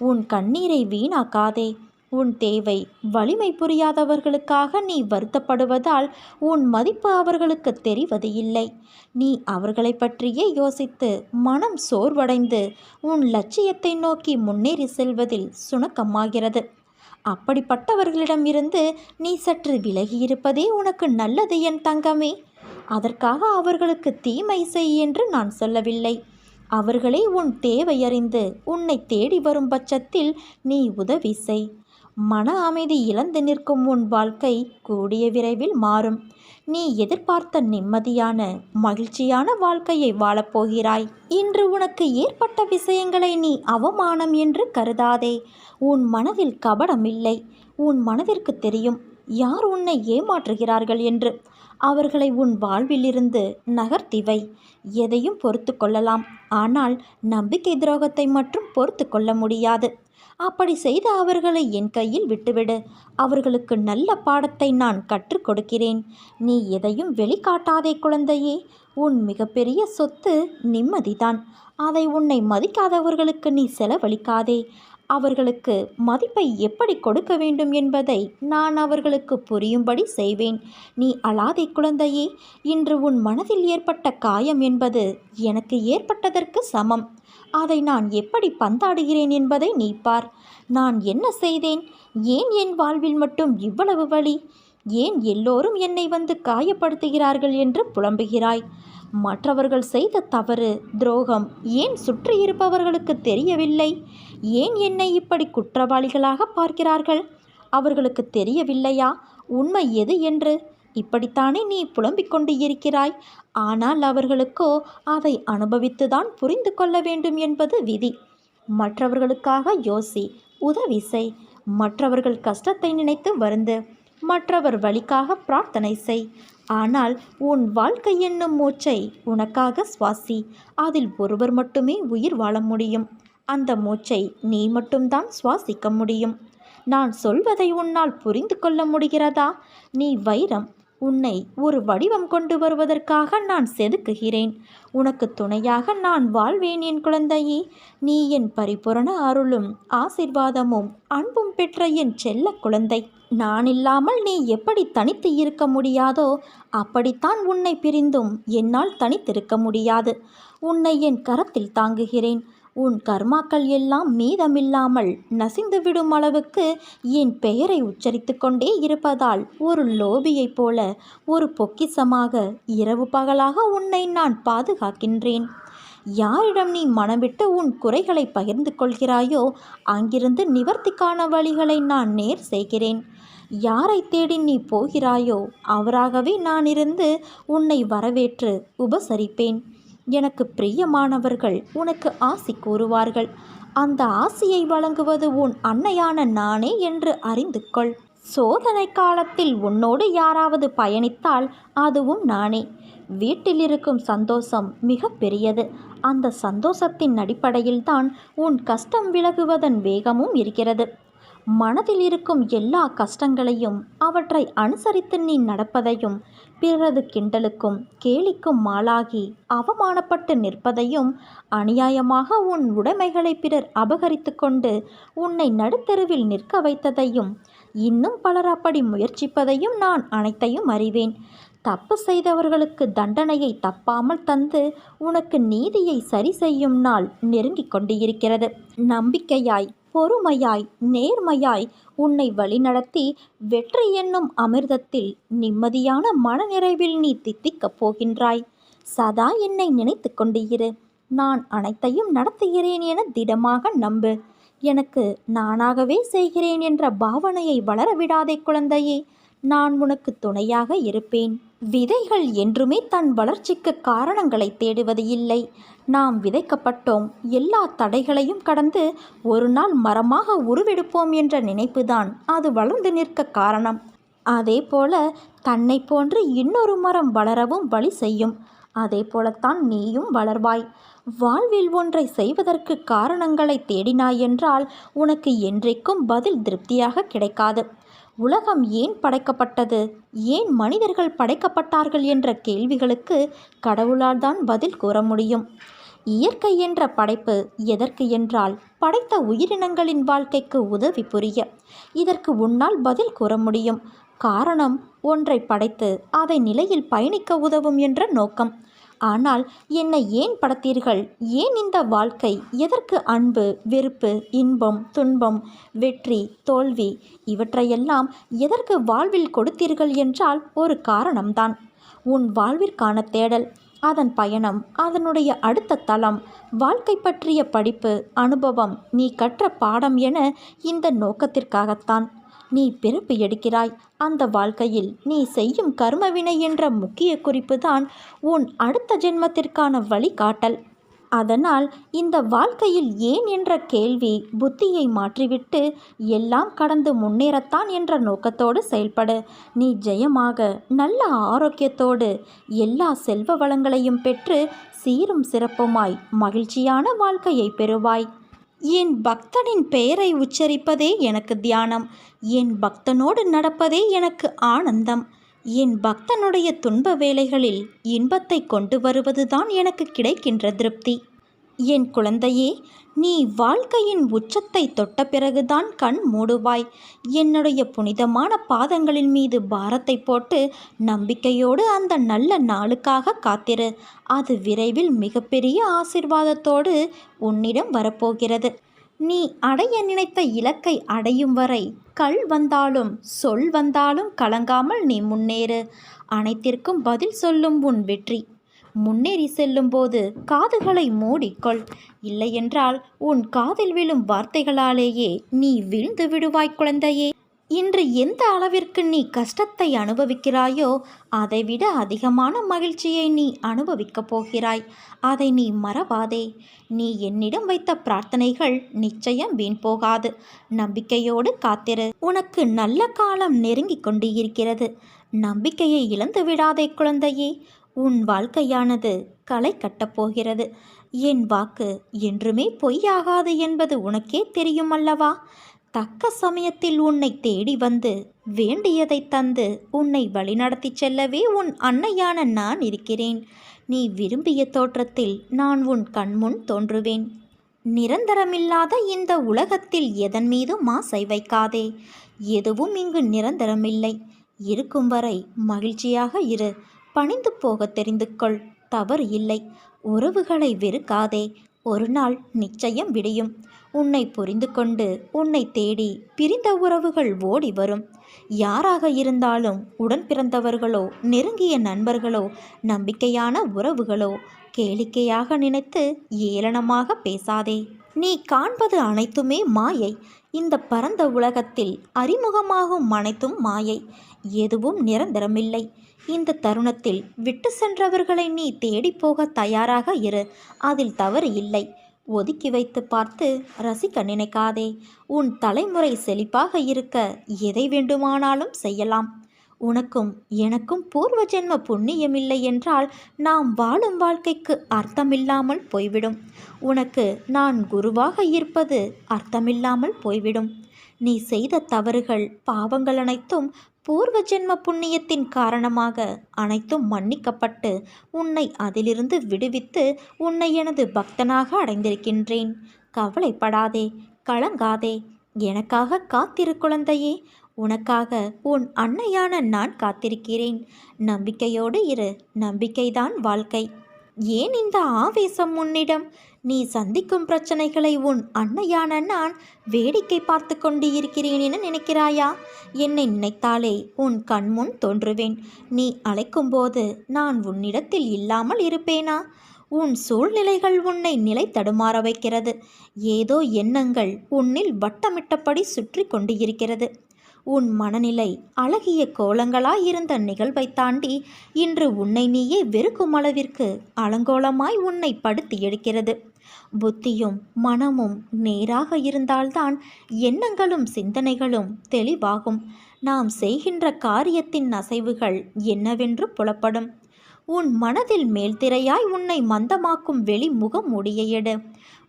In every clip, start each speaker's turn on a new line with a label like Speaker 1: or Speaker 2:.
Speaker 1: உன் கண்ணீரை வீணாக்காதே. உன் தேவை வலிமை புரியாதவர்களுக்காக நீ வருத்தப்படுவதால் உன் மதிப்பு அவர்களுக்கு தெரிவது இல்லை. நீ அவர்களை பற்றியே யோசித்து மனம் சோர்வடைந்து உன் லட்சியத்தை நோக்கி முன்னேறி செல்வதில் சுணக்கமாகிறது. அப்படிப்பட்டவர்களிடமிருந்து நீ சற்று விலகியிருப்பதே உனக்கு நல்லது என் தங்கமே. அதற்காக அவர்களுக்கு தீமை செய் என்று நான் சொல்லவில்லை. அவர்களே உன் தேவையறிந்து உன்னை தேடி வரும் பட்சத்தில் நீ உதவி செய். மன அமைதி இழந்து நிற்கும் உன் வாழ்க்கை கூடிய விரைவில் மாறும். நீ எதிர்பார்த்த நிம்மதியான மகிழ்ச்சியான வாழ்க்கையை வாழப்போகிறாய். இன்று உனக்கு ஏற்பட்ட விஷயங்களை நீ அவமானம் என்று கருதாதே. உன் மனதில் கபடம் இல்லை. உன் மனதிற்கு தெரியும் யார் உன்னை ஏமாற்றுகிறார்கள் என்று. அவர்களை உன் வாழ்விலிருந்து நகர்த்தி வை. எதையும் பொறுத்து கொள்ளலாம், ஆனால் நம்பிக்கை துரோகத்தை மட்டும் பொறுத்து கொள்ள முடியாது. அப்படி செய்த அவர்களை என் கையில் விட்டுவிடு. அவர்களுக்கு நல்ல பாடத்தை நான் கற்றுக் கொடுக்கிறேன். நீ எதையும் வெளிக்காட்டாதே குழந்தையே. உன் மிகப்பெரிய சொத்து நிம்மதிதான். அதை உன்னை மதிக்காதவர்களுக்கு நீ செலவழிக்காதே. அவர்களுக்கு மதிப்பை எப்படி கொடுக்க வேண்டும் என்பதை நான் அவர்களுக்கு புரியும்படி செய்வேன். நீ அழாதே குழந்தையே. இன்று உன் மனதில் ஏற்பட்ட காயம் என்பது எனக்கு ஏற்பட்டதற்கு சமம். அதை நான் எப்படி பந்தாடுகிறேன் என்பதை நீ பார். நான் என்ன செய்தேன்? ஏன் என் வாழ்வில் மட்டும் இவ்வளவு வலி? ஏன் எல்லோரும் என்னை வந்து காயப்படுத்துகிறார்கள் என்று புலம்புகிறாய்? மற்றவர்கள் செய்த தவறு, துரோகம் ஏன் சுற்றி இருப்பவர்களுக்கு தெரியவில்லை? ஏன் என்னை இப்படி குற்றவாளிகளாக பார்க்கிறார்கள்? அவர்களுக்கு தெரியவில்லையா உண்மை எது என்று? இப்படித்தானே நீ புலம்பிக் கொண்டு இருக்கிறாய். ஆனால் அவர்களுக்கோ அதை அனுபவித்துதான் புரிந்து கொள்ள வேண்டும் என்பது விதி. மற்றவர்களுக்காக யோசி, உதவி செய். மற்றவர்கள் கஷ்டத்தை நினைத்து வருந்து. மற்றவர் வழிக்காக பிரார்த்தனை செய். ஆனால் உன் வாழ்க்கை என்னும் மூச்சை உனக்காக சுவாசி. அதில் ஒருவர் மட்டுமே உயிர் வாழ முடியும். அந்த மூச்சை நீ மட்டும்தான் சுவாசிக்க முடியும். நான் சொல்வதை உன்னால் புரிந்து கொள்ள முடிகிறதா? நீ வைரம். உன்னை ஒரு வடிவம் கொண்டு வருவதற்காக நான் செதுக்குகிறேன். உனக்கு துணையாக நான் வாழ்வேன் என் குழந்தையே. நீ என் பரிபூரண அருளும் ஆசிர்வாதமும் அன்பும் பெற்ற என் செல்ல குழந்தை. நான் இல்லாமல் நீ எப்படி தனித்து இருக்க முடியாதோ அப்படித்தான் உன்னை பிரிந்தும் என்னால் தனித்திருக்க முடியாது. உன்னை என் கரத்தில் தாங்குகிறேன். உன் கர்மாக்கள் எல்லாம் மீதமில்லாமல் நசிந்துவிடும் அளவுக்கு என் பெயரை உச்சரித்து கொண்டே இருப்பதால் ஒரு லோபியைப் போல ஒரு பொக்கிஷமாக இரவு பகலாக உன்னை நான் பாதுகாக்கின்றேன். யாரிடம் நீ மனமிட்டு உன் குறைகளை பகிர்ந்து கொள்கிறாயோ அங்கிருந்து நிவர்த்திக்கான வழிகளை நான் நேர் செய்கிறேன். யாரை தேடி நீ போகிறாயோ அவராகவே நான் இருந்து உன்னை வரவேற்று உபசரிப்பேன். எனக்கு பிரியமானவர்கள் உனக்கு ஆசி கூறுவார்கள். அந்த ஆசியை வழங்குவது உன் அன்னையான நானே என்று அறிந்து கொள். சோதனை காலத்தில் உன்னோடு யாராவது பயணித்தால் அதுவும் நானே. வீட்டில் இருக்கும் சந்தோஷம் மிக பெரியது. அந்த சந்தோஷத்தின் அடிப்படையில்தான் உன் கஷ்டம் விலகுவதன் வேகமும் இருக்கிறது. மனதில் இருக்கும் எல்லா கஷ்டங்களையும் அவற்றை அனுசரித்து நீ நடப்பதையும் பிறரது கிண்டலுக்கும் கேலிக்கும் ஆளாகி அவமானப்பட்டு நிற்பதையும் அநியாயமாக உன் உடைமைகளை பிறர் அபகரித்து கொண்டு உன்னை நடுத்தெருவில் நிற்க வைத்ததையும் இன்னும் பலர் அப்படி முயற்சிப்பதையும் நான் அனைத்தையும் அறிவேன். தப்பு செய்தவர்களுக்கு தண்டனையை தப்பாமல் தந்து உனக்கு நீதியை சரி செய்யும் நாள் நெருங்கிக் கொண்டு இருக்கிறது. நம்பிக்கையாய், பொறுமையாய், நேர்மையாய் உன்னை வழிநடத்தி வெற்றி என்னும் அமிர்தத்தில் நிம்மதியான மனநிறைவில் நீ தித்திக்கப் போகின்றாய். சதா என்னை நினைத்து கொண்டு இரு. நான் அனைத்தையும் நடத்துகிறேன் என திடமாக நம்பு. எனக்கு நானாகவே செய்கிறேன் என்ற பாவனையை வளரவிடாதே குழந்தையே. நான் உனக்கு துணையாக இருப்பேன். விதைகள் என்றுமே தன் வளர்ச்சிக்கு காரணங்களை தேடுவது இல்லை. நாம் விதைக்கப்பட்டோம். எல்லா தடைகளையும் கடந்து ஒரு நாள் மரமாக உருவெடுப்போம் என்ற நினைப்புதான் அது வளர்ந்து நிற்க காரணம். அதே போல தன்னை போன்று இன்னொரு மரம் வளரவும் வழி செய்யும். அதே போலத்தான் நீயும் வளர்வாய். வாழ்வில் ஒன்றை செய்வதற்கு காரணங்களை தேடினாய் என்றால் உனக்கு என்றைக்கும் பதில் திருப்தியாக கிடைக்காது. உலகம் ஏன் படைக்கப்பட்டது, ஏன் மனிதர்கள் படைக்கப்பட்டார்கள் என்ற கேள்விகளுக்கு கடவுளால் தான் பதில் கூற முடியும். இயற்கை என்ற படைப்பு எதற்கு என்றால் படைத்த உயிரினங்களின் வாழ்க்கைக்கு உதவி புரிய. இதற்கு உன்னால் பதில் கூற முடியும். காரணம், ஒன்றை படைத்து அதை நிலையில் பயணிக்க உதவும் என்ற நோக்கம். ஆனால் என்னை ஏன் படைத்தீர்கள்? ஏன் இந்த வாழ்க்கை? எதற்கு அன்பு, வெறுப்பு, இன்பம், துன்பம், வெற்றி, தோல்வி இவற்றையெல்லாம் எதற்கு வாழ்வில் கொடுத்தீர்கள் என்றால் ஒரு காரணம்தான். உன் வாழ்விற்கான தேடல், அதன் பயணம், அதனுடைய அடுத்த தளம், வாழ்க்கை பற்றிய படிப்பு, அனுபவம், நீ கற்ற பாடம் என இந்த நோக்கத்திற்காகத்தான் நீ பிறப்பு எடுக்கிறாய். அந்த வாழ்க்கையில் நீ செய்யும் கர்மவினை என்ற முக்கிய குறிப்பு தான் உன் அடுத்த ஜென்மத்திற்கான வழிகாட்டல். அதனால் இந்த வாழ்க்கையில் ஏன் என்ற கேள்வி புத்தியை மாற்றிவிட்டு எல்லாம் கடந்து முன்னேறத்தான் என்ற நோக்கத்தோடு செயல்படு. நீ ஜெயமாக நல்ல ஆரோக்கியத்தோடு எல்லா செல்வ வளங்களையும் பெற்று சீரும் சிறப்புமாய் மகிழ்ச்சியான வாழ்க்கையை பெறுவாய். என் பக்தனின் பெயரை உச்சரிப்பதே எனக்கு தியானம். என் பக்தனோடு நடப்பதே எனக்கு ஆனந்தம். என் பக்தனுடைய துன்ப வேளைகளில் இன்பத்தை கொண்டு வருவதுதான் எனக்கு கிடைக்கின்ற திருப்தி. என் குழந்தையே, நீ வாழ்க்கையின் உச்சத்தை தொட்ட பிறகுதான் கண் மூடுவாய். என்னுடைய புனிதமான பாதங்களின் மீது பாரத்தை போட்டு நம்பிக்கையோடு அந்த நல்ல நாளுக்காக காத்திரு. அது விரைவில் மிகப்பெரிய ஆசீர்வாதத்தோடு உன்னிடம் வரப்போகிறது. நீ அடைய நினைத்த இலக்கை அடையும் வரை கல் வந்தாலும் சொல் வந்தாலும் கலங்காமல் நீ முன்னேறு. அனைத்திற்கும் பதில் சொல்லும் உன் வெற்றி. முன்னேறி செல்லும்போது காதுகளை மூடிக்கொள். இல்லையென்றால் உன் காதில் விழும் வார்த்தைகளாலேயே நீ வீழ்ந்து விடுவாய் குழந்தையே. இன்று எந்த அளவிற்கு நீ கஷ்டத்தை அனுபவிக்கிறாயோ அதைவிட அதிகமான மகிழ்ச்சியை நீ அனுபவிக்கப் போகிறாய். அதை நீ மறவாதே. நீ என்னிடம் வைத்த பிரார்த்தனைகள் நிச்சயம் வீண் போகாது. நம்பிக்கையோடு காத்திரு. உனக்கு நல்ல காலம் நெருங்கி கொண்டு இருக்கிறது. நம்பிக்கையை இழந்து விடாதே குழந்தையே. உன் வாழ்க்கையானது களை கட்டப்போகிறது. என் வாக்கு என்றுமே பொய்யாகாது என்பது உனக்கே தெரியும் அல்லவா? தக்க சமயத்தில் உன்னை தேடி வந்து வேண்டியதை தந்து உன்னை வழிநடத்தி செல்லவே உன் அன்னையான நான் இருக்கிறேன். நீ விரும்பிய தோற்றத்தில் நான் உன் கண்முன் தோன்றுவேன். நிரந்தரமில்லாத இந்த உலகத்தில் எதன் மீதும் ஆசை வைக்காதே. எதுவும் இங்கு நிரந்தரமில்லை. இருக்கும் வரை மகிழ்ச்சியாக இரு. பணிந்து போக தெரிந்து கொள். தவறு இல்லை. உறவுகளை வெறுக்காதே. ஒரு நாள் நிச்சயம் விடியும். உன்னை புரிந்து கொண்டு உன்னை தேடி பிரிந்த உறவுகள் ஓடி வரும். யாராக இருந்தாலும் உடன் பிறந்தவர்களோ நெருங்கிய நண்பர்களோ நம்பிக்கையான உறவுகளோ கேளிக்கையாக நினைத்து ஏளனமாக பேசாதே. நீ காண்பது அனைத்துமே மாயை. இந்த பரந்த உலகத்தில் அறிமுகமாகும் அனைத்தும் மாயை. எதுவும் நிரந்தரமில்லை. இந்த தருணத்தில் விட்டு சென்றவர்களை நீ தேடி போக தயாராக இரு. அதில் தவறு இல்லை. ஒதுக்கி வைத்து பார்த்து ரசிக்க நினைக்காதே. உன் தலைமுறை செழிப்பாக இருக்க எதை வேண்டுமானாலும் செய்யலாம். உனக்கும் எனக்கும் பூர்வ ஜென்ம புண்ணியமில்லை என்றால் நாம் வாழும் வாழ்க்கைக்கு அர்த்தமில்லாமல் போய்விடும். உனக்கு நான் குருவாக இருப்பது அர்த்தமில்லாமல் போய்விடும். நீ செய்த தவறுகள், பாவங்கள் அனைத்தும் பூர்வ ஜென்ம புண்ணியத்தின் காரணமாக அனைத்தும் மன்னிக்கப்பட்டு உன்னை அதிலிருந்து விடுவித்து உன்னை எனது பக்தனாக அடைந்திருக்கின்றேன். கவலைப்படாதே, கலங்காதே. எனக்காக காத்திரு குழந்தையே. உனக்காக உன் அன்னையான நான் காத்திருக்கிறேன். நம்பிக்கையோடு இரு. நம்பிக்கைதான் வாழ்க்கை. ஏன் இந்த ஆவேசம் உன்னிடம்? நீ சந்திக்கும் பிரச்சனைகளை உன் அன்னையான நான் வேடிக்கை பார்த்து கொண்டு இருக்கிறேன் என நினைக்கிறாயா? என்னை நினைத்தாலே உன் கண்முன் தோன்றுவேன். நீ அழைக்கும்போது நான் உன்னிடத்தில் இல்லாமல் இருப்பேனா? உன் சூழ்நிலைகள் உன்னை நிலை தடுமாற வைக்கிறது. ஏதோ எண்ணங்கள் உன்னில் வட்டமிட்டபடி சுற்றி கொண்டு இருக்கிறது. உன் மனநிலை அழகிய கோலங்களாயிருந்த நிகழ்வை தாண்டி இன்று உன்னை நீயே வெறுக்கும் அளவிற்கு அலங்கோலமாய் உன்னை படுத்தி எடுக்கிறது. புத்தியும் மனமும் நேராக இருந்தால்தான் எண்ணங்களும் சிந்தனைகளும் தெளிவாகும். நாம் செய்கின்ற காரியத்தின் அசைவுகள் என்னவென்று புலப்படும். உன் மனதில் மேல்திரையாய் உன்னை மந்தமாக்கும் வெளி முகம் முடிய எடு.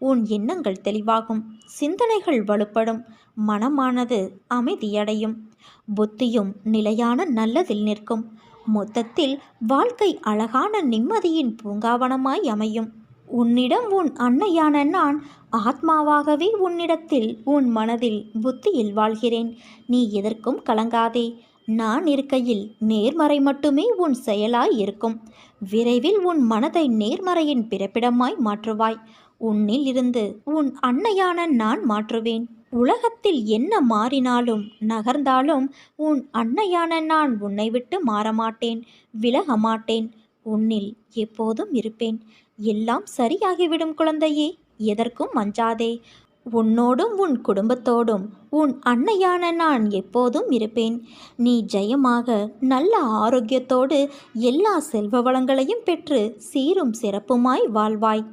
Speaker 1: உன் எண்ணங்கள் தெளிவாகும். சிந்தனைகள் வலுப்படும். மனமானது அமைதியடையும். புத்தியும் நிலையான நல்லதில் நிற்கும். மொத்தத்தில் வாழ்க்கை அழகான நிம்மதியின் பூங்காவனமாய் அமையும். உன்னிடம் உன் அன்னையான நான் ஆத்மாவாகவே உன்னிடத்தில் உன் மனதில் புத்தியில் வாழ்கிறேன். நீ எதற்கும் கலங்காதே. நான் இருக்கையில் நேர்மறை மட்டுமே உன் செயலாய் இருக்கும். விரைவில் உன் மனதை நேர்மறையின் பிறப்பிடமாய் மாற்றுவாய். உன்னில் இருந்து உன் அன்னையான நான் மாற்றுவேன். உலகத்தில் என்ன மாறினாலும் நகர்ந்தாலும் உன் அன்னையான நான் உன்னை விட்டு மாறமாட்டேன், விலக மாட்டேன். உன்னில் எப்போதும் இருப்பேன். எல்லாம் சரியாகிவிடும் குழந்தையே. எதற்கும் அஞ்சாதே. உன்னோடும் உன் குடும்பத்தோடும் உன் அன்னையான நான் எப்போதும் இருப்பேன். நீ ஜெயமாக நல்ல ஆரோக்கியத்தோடு எல்லா செல்வ வளங்களையும் பெற்று சீரும் சிறப்புமாய் வாழ்வாய்.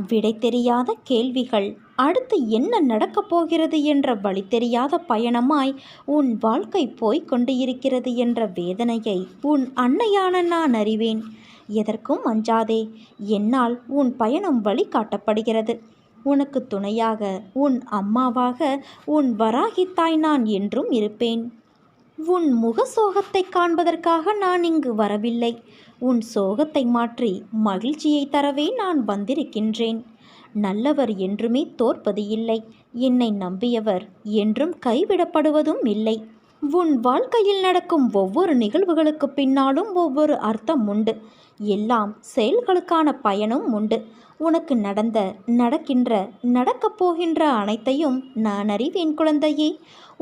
Speaker 1: விடை தெரியாத கேள்விகள், அடுத்து என்ன நடக்கப் போகிறது என்ற வழி தெரியாத பயணமாய் உன் வாழ்க்கை போய்க் கொண்டு இருக்கிறது என்ற வேதனையை உன் அன்னையான நான் அறிவேன். எதற்கும் அஞ்சாதே. என்னால் உன் பயணம் வழி காட்டப்படுகிறது. உனக்கு துணையாக உன் அம்மாவாக உன் வராகித்தாய் நான் என்றும் இருப்பேன். உன் முக சோகத்தை காண்பதற்காக நான் இங்கு வரவில்லை. உன் சோகத்தை மாற்றி மகிழ்ச்சியை தரவே நான் வந்திருக்கின்றேன். நல்லவர் என்றுமே தோற்பது இல்லை. என்னை நம்பியவர் என்றும் கைவிடப்படுவதும் இல்லை. உன் வாழ்க்கையில் நடக்கும் ஒவ்வொரு நிகழ்வுகளுக்கு பின்னாலும் ஒவ்வொரு அர்த்தம் உண்டு. எல்லாம் செயல்களுக்கான பயனும் உண்டு. உனக்கு நடந்த, நடக்கின்ற, நடக்கப் போகின்ற அனைத்தையும் நான் அறிவேன் குழந்தையே.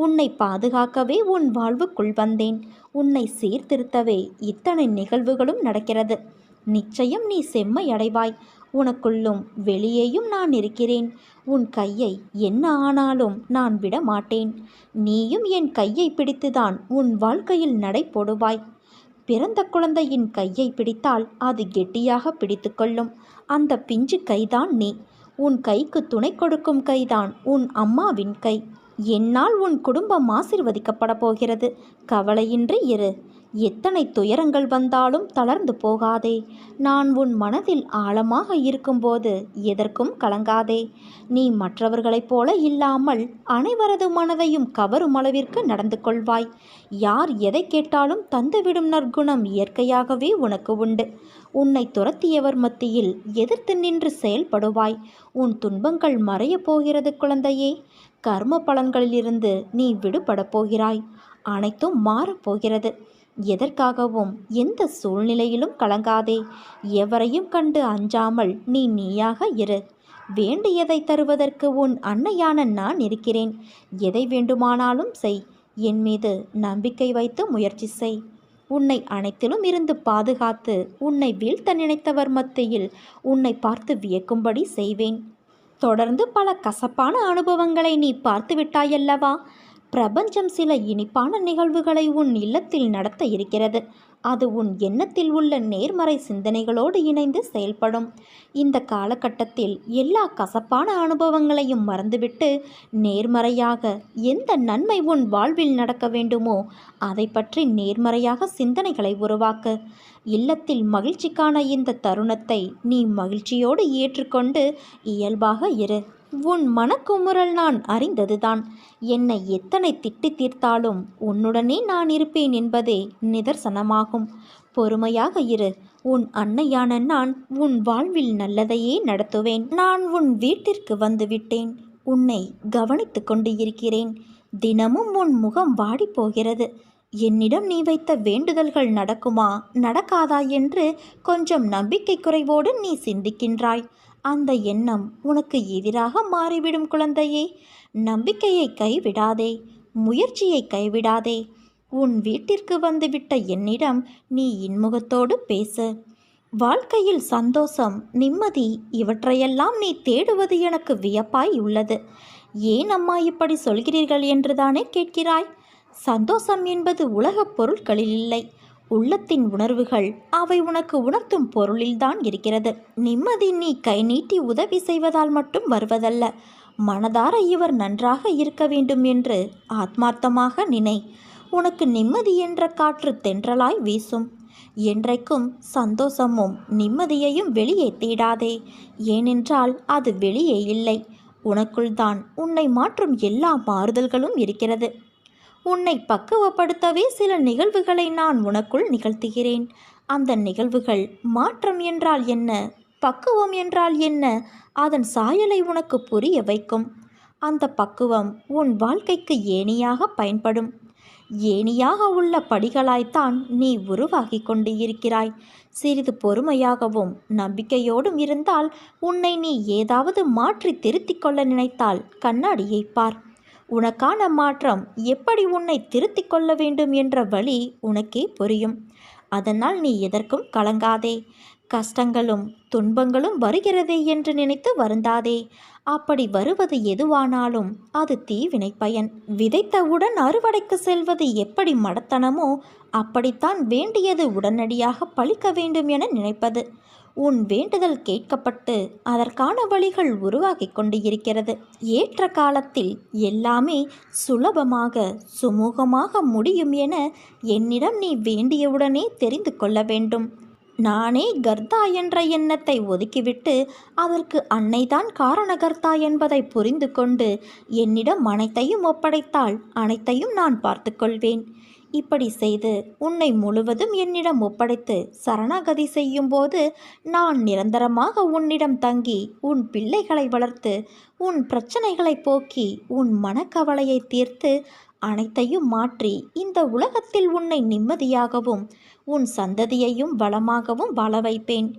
Speaker 1: உன்னை பாதுகாக்கவே உன் வாழ்வுக்குள் வந்தேன். உன்னை சீர்திருத்தவே இத்தனை நிகழ்வுகளும் நடக்கிறது. நிச்சயம் நீ செம்மை அடைவாய். உனக்குள்ளும் வெளியேயும் நான் இருக்கிறேன். உன் கையை என்ன ஆனாலும் நான் விட மாட்டேன். நீயும் என் கையை பிடித்துதான் உன் வாழ்க்கையில் நடை போடுவாய். பிறந்த குழந்தையின் கையை பிடித்தால் அது கெட்டியாக பிடித்து கொள்ளும். அந்த பிஞ்சு கைதான் நீ. உன் கைக்கு துணை கொடுக்கும் கைதான் உன் அம்மாவின் கை. என்னால் உன் குடும்பம் ஆசீர்வதிக்கப்பட போகிறது. கவலையின்றி இரு. எத்தனை துயரங்கள் வந்தாலும் தளர்ந்து போகாதே. நான் உன் மனதில் ஆழமாக இருக்கும்போது எதற்கும் கலங்காதே. நீ மற்றவர்களைப் போல இல்லாமல் அனைவரது மனதையும் கவரும் அளவிற்கு நடந்து கொள்வாய். யார் எதை கேட்டாலும் தந்துவிடும் நற்குணம் இயற்கையாகவே உனக்கு உண்டு. உன்னை துரத்தியவர் மத்தியில் எதிர்த்து நின்று செயல்படுவாய். உன் துன்பங்கள் மறையப் போகிறது குழந்தையே. கர்ம பலன்களிலிருந்து நீ விடுபடப் போகிறாய். அனைத்தும் மாறப்போகிறது. எதற்காகவும் எந்த சூழ்நிலையிலும் கலங்காதே. எவரையும் கண்டு அஞ்சாமல் நீ நீயாக இரு. வேண்டியதை தருவதற்கு உன் அன்னையான நான் இருக்கிறேன். எதை வேண்டுமானாலும் செய். என் மீது நம்பிக்கை வைத்து முயற்சி செய். உன்னை அனைத்திலும் இருந்து பாதுகாத்து உன்னை வீழ்த்த நினைத்தவர் மத்தியில் உன்னை பார்த்து வியக்கும்படி செய்வேன். தொடர்ந்து பல கசப்பான அனுபவங்களை நீ பார்த்து விட்டாயல்லவா? பிரபஞ்சம் சில இனிப்பான நிகழ்வுகளை உன் இல்லத்தில் நடத்த இருக்கிறது. அது உன் எண்ணத்தில் உள்ள நேர்மறை சிந்தனைகளோடு இணைந்து செயல்படும். இந்த காலகட்டத்தில் எல்லா கசப்பான அனுபவங்களையும் மறந்துவிட்டு நேர்மறையாக எந்த நன்மை உன் வாழ்வில் நடக்க வேண்டுமோ அதை பற்றி நேர்மறையாக சிந்தனைகளை உருவாக்கு. இல்லத்தில் மகிழ்ச்சிக்கான இந்த தருணத்தை நீ மகிழ்ச்சியோடு ஏற்றுக்கொண்டு இயல்பாக இரு. உன் மனக்குமுறல் நான் அறிந்ததுதான். என்னை எத்தனை திட்டி தீர்த்தாலும் உன்னுடனே நான் இருப்பேன் என்பதே நிதர்சனமாகும். பொறுமையாக இரு. உன் அன்னையான நான் உன் வாழ்வில் நல்லதையே நடத்துவேன். நான் உன் வீட்டிற்கு வந்துவிட்டேன். உன்னை கவனித்து கொண்டு இருக்கிறேன். தினமும் உன் முகம் வாடி போகிறது. என்னிடம் நீ வைத்த வேண்டுதல்கள் நடக்குமா நடக்காதா என்று கொஞ்சம் நம்பிக்கை குறைவோடு நீ சிந்திக்கின்றாய். அந்த எண்ணம் உனக்கு எதிராக மாறிவிடும் குழந்தையே. நம்பிக்கையை கைவிடாதே. முயற்சியை கைவிடாதே. உன் வீட்டிற்கு வந்துவிட்ட என்னிடம் நீ இன்முகத்தோடு பேசு. வாழ்க்கையில் சந்தோஷம், நிம்மதி இவற்றையெல்லாம் நீ தேடுவது எனக்கு வியப்பாய் உள்ளது. ஏன் அம்மா இப்படி சொல்கிறீர்கள் என்றுதானே கேட்கிறாய்? சந்தோஷம் என்பது உலகப் பொருட்களில் இல்லை. உள்ளத்தின் உணர்வுகள் அவை உனக்கு உணர்த்தும் பொருளில்தான் இருக்கிறது. நிம்மதி நீ கை நீட்டி உதவி செய்வதால் மட்டும் வருவதல்ல. மனதார இவர் நன்றாக இருக்க வேண்டும் என்று ஆத்மார்த்தமாக நினை. உனக்கு நிம்மதி என்ற காற்று தென்றலாய் வீசும். என்றைக்கும் சந்தோஷமும் நிம்மதியையும் வெளியே தேடாதே. ஏனென்றால் அது வெளியே இல்லை, உனக்குள்தான் உன்னை மாற்றும் எல்லா மாறுதல்களும் இருக்கிறது. உன்னை பக்குவப்படுத்தவே சில நிகழ்வுகளை நான் உனக்குள் நிகழ்த்துகிறேன். அந்த நிகழ்வுகள் மாற்றம் என்றால் என்ன, பக்குவம் என்றால் என்ன? அதன் சாயலை உனக்கு புரிய வைக்கும். அந்த பக்குவம் உன் வாழ்க்கைக்கு ஏணியாக பயன்படும். ஏணியாக உள்ள படிகளாய்த்தான் நீ உருவாகி கொண்டு இருக்கிறாய். சிறிது பொறுமையாகவும் நம்பிக்கையோடும் இருந்தால் உன்னை நீ ஏதாவது மாற்றி திருத்திக் கொள்ள நினைத்தால் கண்ணாடியை பார். உனக்கான மாற்றம் எப்படி உன்னை திருத்திக் கொள்ள வேண்டும் என்ற வழி உனக்கே புரியும். அதனால் நீ எதற்கும் கலங்காதே. கஷ்டங்களும் துன்பங்களும் வருகிறதே என்று நினைத்து வருந்தாதே. அப்படி வருவது எதுவானாலும் அது தீவினை பயன். விதைத்தவுடன் அறுவடைக்கு செல்வது எப்படி மடத்தனமோ அப்படித்தான் வேண்டியது உடனடியாக பலிக்க வேண்டும் என நினைப்பது. உன் வேண்டுதல் கேட்கப்பட்டு அதற்கான வழிகள் உருவாகி கொண்டு இருக்கிறது. ஏற்ற காலத்தில் எல்லாமே சுலபமாக சுமூகமாக முடியும் என என்னிடம் நீ வேண்டியவுடனே தெரிந்து கொள்ள வேண்டும். நானே கர்த்தா என்ற எண்ணத்தை ஒதுக்கிவிட்டு அதற்கு அன்னைதான் காரணகர்த்தா என்பதை புரிந்து கொண்டு என்னிடம் அனைத்தையும் ஒப்படைத்தால் அனைத்தையும் நான் பார்த்து கொள்வேன். இப்படி செய்து உன்னை முழுவதும் என்னிடம் ஒப்படைத்து சரணாகதி செய்யும்போது நான் நிரந்தரமாக உன்னிடம் தங்கி உன் பிள்ளைகளை வளர்த்து உன் பிரச்சனைகளை போக்கி உன் மனக்கவலையை தீர்த்து அனைத்தையும் மாற்றி இந்த உலகத்தில் உன்னை நிம்மதியாகவும் உன் சந்ததியையும் வளமாகவும் வாழ வைப்பேன்.